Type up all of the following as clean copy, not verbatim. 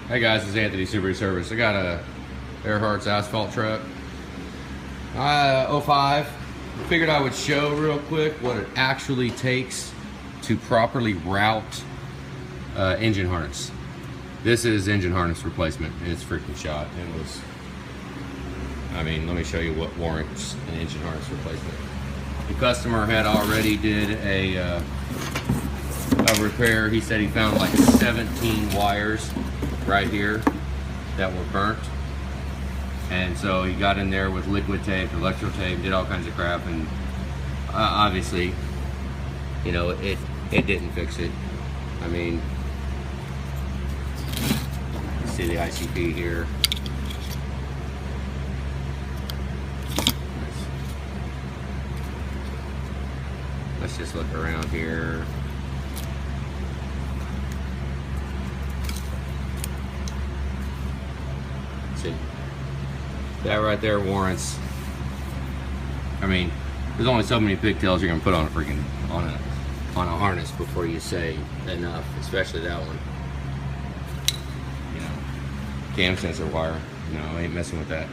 Hey guys, it's Anthony Super Service. I got a Earhart's asphalt truck. 05. Figured I would show real quick what it actually takes to properly route engine harness. This is engine harness replacement, and it's freaking shot. It was, I mean, let me show you what warrants an engine harness replacement. The customer had already did a repair. He said he found like 17 wires right here that were burnt, and so he got in there with liquid tape, electro tape, did all kinds of crap, and obviously, you know, it didn't fix it. I mean, see the ICP here. Let's just look around here. See, that right there warrants. I mean, there's only so many pigtails you're gonna put on a freaking on a harness before you say enough, especially that one. You know, cam sensor wire. No, I ain't messing with that.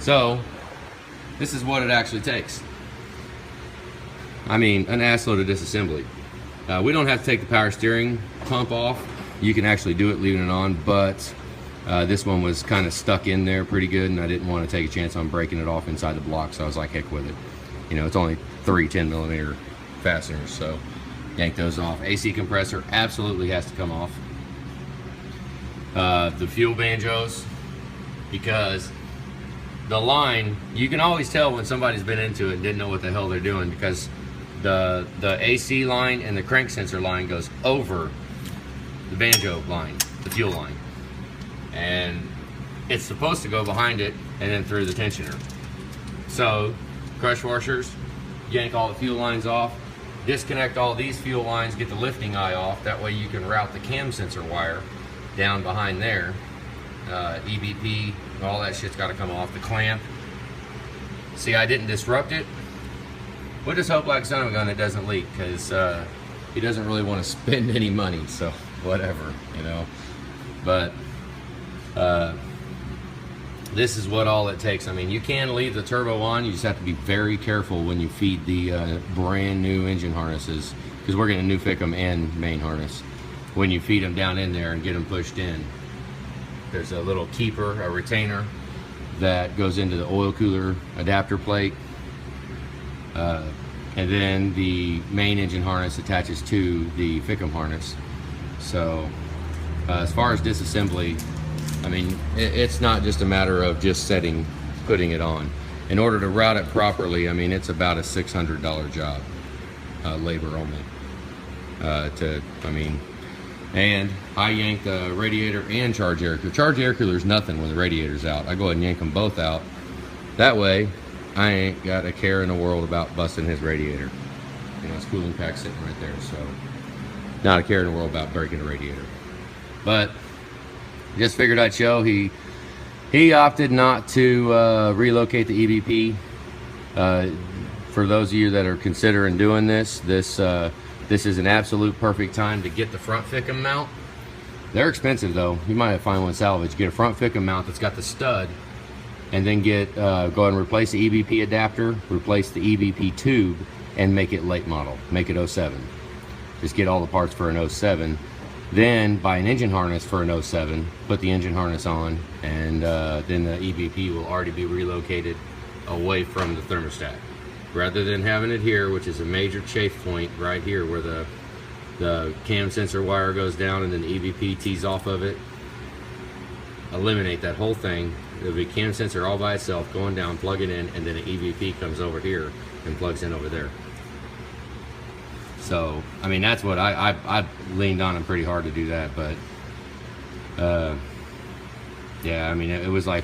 So, this is what it actually takes. I mean, an assload of disassembly. We don't have to take the power steering pump off. You can actually do it leaving it on, but this one was kind of stuck in there pretty good, and I didn't want to take a chance on breaking it off inside the block, so I was like, heck with it. You know, it's only 3 10mm fasteners, so yank those off. AC compressor absolutely has to come off. The fuel banjos, because the line, you can always tell when somebody's been into it and didn't know what the hell they're doing, because the AC line and the crank sensor line goes over the banjo line, the fuel line. And it's supposed to go behind it and then through the tensioner. So, crush washers, yank all the fuel lines off, disconnect all these fuel lines, get the lifting eye off, that way you can route the cam sensor wire down behind there. EBP, all that shit's got to come off. The clamp. See, I didn't disrupt it. We'll just hope like son of a gun it doesn't leak, because he doesn't really want to spend any money, so whatever, you know. But this is what all it takes. I mean, you can leave the turbo on, you just have to be very careful when you feed the brand new engine harnesses, because we're getting a new FICM and main harness. When you feed them down in there and get them pushed in, there's a little keeper, a retainer, that goes into the oil cooler adapter plate, and then the main engine harness attaches to the FICM harness. So as far as disassembly, I mean, it's not just a matter of just putting it on. In order to route it properly, I mean, it's about a $600 job, labor only. And I yank the radiator and charge air cooler. Charge air cooler is nothing when the radiator's out. I go ahead and yank them both out. That way, I ain't got a care in the world about busting his radiator. You know, his cooling pack's sitting right there, so not a care in the world about breaking the radiator. But just figured I'd show. He opted not to relocate the EBP. For those of you that are considering doing this, this is an absolute perfect time to get the front FICM mount. They're expensive though. You might find one salvage. Get a front FICM mount that's got the stud, and then go ahead and replace the EBP adapter, replace the EBP tube, and make it late model. Make it 07. Just get all the parts for an 07. Then buy an engine harness for an 07, put the engine harness on, and then the EBP will already be relocated away from the thermostat. Rather than having it here, which is a major chafe point right here where the cam sensor wire goes down and then the EBP tees off of it, eliminate that whole thing. It'll be cam sensor all by itself going down, plug it in, and then the EBP comes over here and plugs in over there. So, I mean, that's what I leaned on him pretty hard to do that, but yeah, I mean, it was like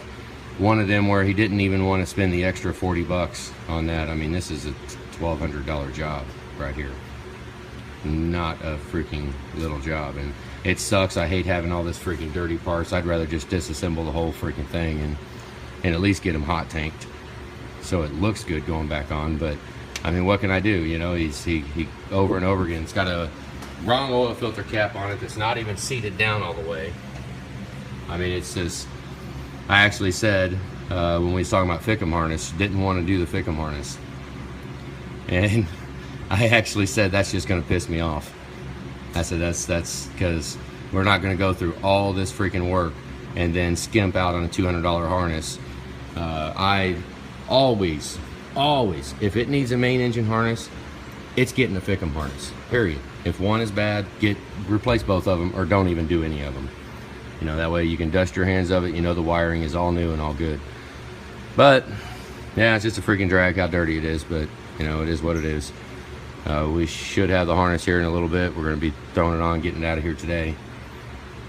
one of them where he didn't even want to spend the extra 40 bucks on that. I mean, this is a $1,200 job right here. Not a freaking little job, and it sucks. I hate having all this freaking dirty parts. I'd rather just disassemble the whole freaking thing and at least get them hot tanked so it looks good going back on. But I mean, what can I do? You know, he over and over again. It's got a wrong oil filter cap on it that's not even seated down all the way. I mean, it's just, I actually said when we was talking about Fickum harness, didn't want to do the Fickum harness, and I actually said that's just going to piss me off. I said that's because we're not going to go through all this freaking work and then skimp out on a $200 harness. I always, if it needs a main engine harness, it's getting a Fickum harness, period. If one is bad, replace both of them, or don't even do any of them. You know, that way you can dust your hands of it. You know the wiring is all new and all good. But yeah, it's just a freaking drag how dirty it is, but you know, it is what it is. We should have the harness here in a little bit. We're going to be throwing it on, getting it out of here today.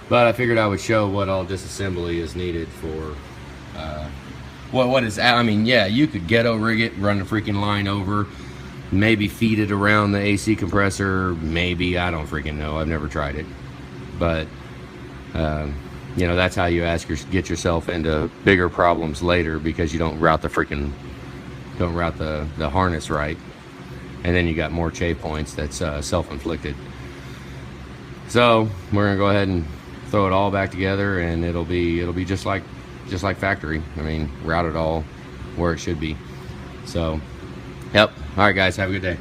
But I figured I would show what all disassembly is needed for what is, I mean, yeah, you could ghetto rig it, run the freaking line over, maybe feed it around the AC compressor, maybe, I don't freaking know, I've never tried it. But you know, that's how you get yourself into bigger problems later, because you don't route the harness right, and then you got more chafe points that's self-inflicted. So we're gonna go ahead and throw it all back together, and it'll be just like factory. I mean, route it all where it should be. So, yep. All right, guys, have a good day.